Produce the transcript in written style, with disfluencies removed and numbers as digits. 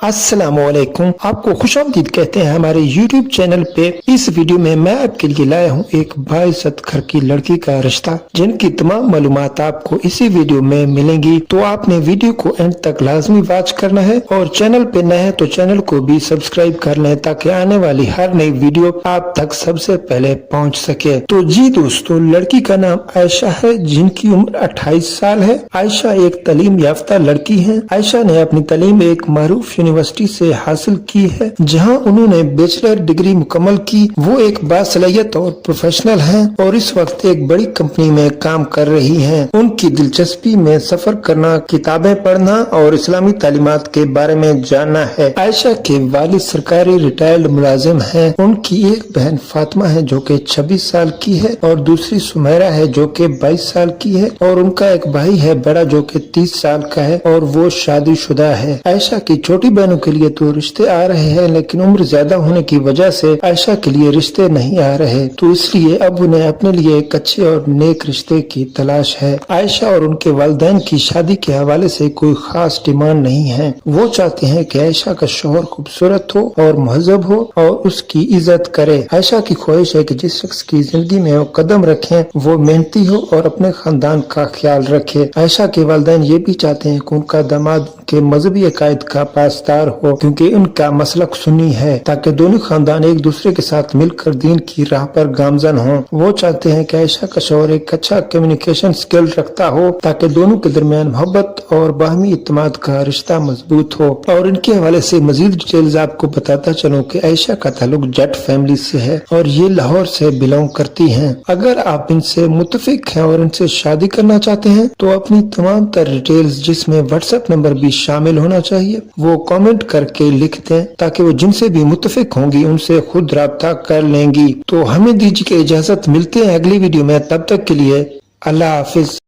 अस्सलाम वालेकुम। आपको खुशामदीद कहते हैं हमारे YouTube चैनल पे। इस वीडियो में मैं आपके लिए लाया हूँ एक बाइज्जत घर की लड़की का रिश्ता, जिनकी तमाम मालूमात आपको इसी वीडियो में मिलेंगी। तो आपने वीडियो को एंड तक लाजमी वॉच करना है और चैनल पे नए हैं तो चैनल को भी सब्सक्राइब कर लें ताकि आने वाली हर नई वीडियो आप तक सबसे पहले पहुँच सके। तो जी दोस्तों, लड़की का नाम आयशा है, जिनकी उम्र 28 साल है। आयशा एक तालीम याफ्ता लड़की है। आयशा ने अपनी तालीम एक मारूफ यूनिवर्सिटी से हासिल की है, जहां उन्होंने बैचलर डिग्री मुकम्मल की। वो एक बासलाहियत और प्रोफेशनल हैं और इस वक्त एक बड़ी कंपनी में काम कर रही हैं। उनकी दिलचस्पी में सफर करना, किताबें पढ़ना और इस्लामी तालीमात के बारे में जानना है। आयशा के वालिद सरकारी रिटायर्ड मुलाजिम हैं। उनकी एक बहन फातिमा है जो कि 26 साल की है और दूसरी सुमेरा है जो कि 22 साल की है और उनका एक भाई है बड़ा जो कि 30 साल का है और वो शादीशुदा है। आयशा की छोटी बहनों के लिए तो रिश्ते आ रहे हैं, लेकिन उम्र ज्यादा होने की वजह से आयशा के लिए रिश्ते नहीं आ रहे, तो इसलिए अब उन्हें अपने लिए एक अच्छे और नेक रिश्ते की तलाश है। आयशा और उनके वालिदैन की शादी के हवाले से कोई खास डिमांड नहीं है। वो चाहते हैं कि आयशा का शौहर खूबसूरत हो और महजब हो और उसकी इज्जत करे। आयशा की ख्वाहिश है कि जिस शख्स की जिंदगी में वो कदम रखे वो मेहनती हो और अपने खानदान का ख्याल रखे। आयशा के वालिदैन ये भी चाहते हैं कि उनका दामाद के मजहबी अकायद का पासदार हो, क्योंकि उनका मसलक सुन्नी है, ताकि दोनों खानदान एक दूसरे के साथ मिलकर दीन की राह पर गामजन हों। वो चाहते हैं कि आयशा का शौहर एक अच्छा कम्युनिकेशन स्किल रखता हो ताकि दोनों के दरमियान मोहब्बत और बाहमी इत्तेमाद का रिश्ता मजबूत हो। और इनके हवाले से मजीद डिटेल्स आपको बताता चलूं कि आयशा का ताल्लुक जट फैमिली से है और ये लाहौर से बिलोंग करती हैं। अगर आप इनसे मुत्तफिक हैं और इनसे शादी करना चाहते हैं तो अपनी तमाम तर डिटेल्स, जिसमें व्हाट्सएप नंबर भी शामिल होना चाहिए, वो कमेंट करके लिख दें ताकि वो जिनसे भी मुत्तफिक होंगी उनसे खुद राब्ता कर लेंगी। तो हमें दीजिए इजाजत, मिलते हैं अगली वीडियो में। तब तक के लिए अल्लाह हाफिज।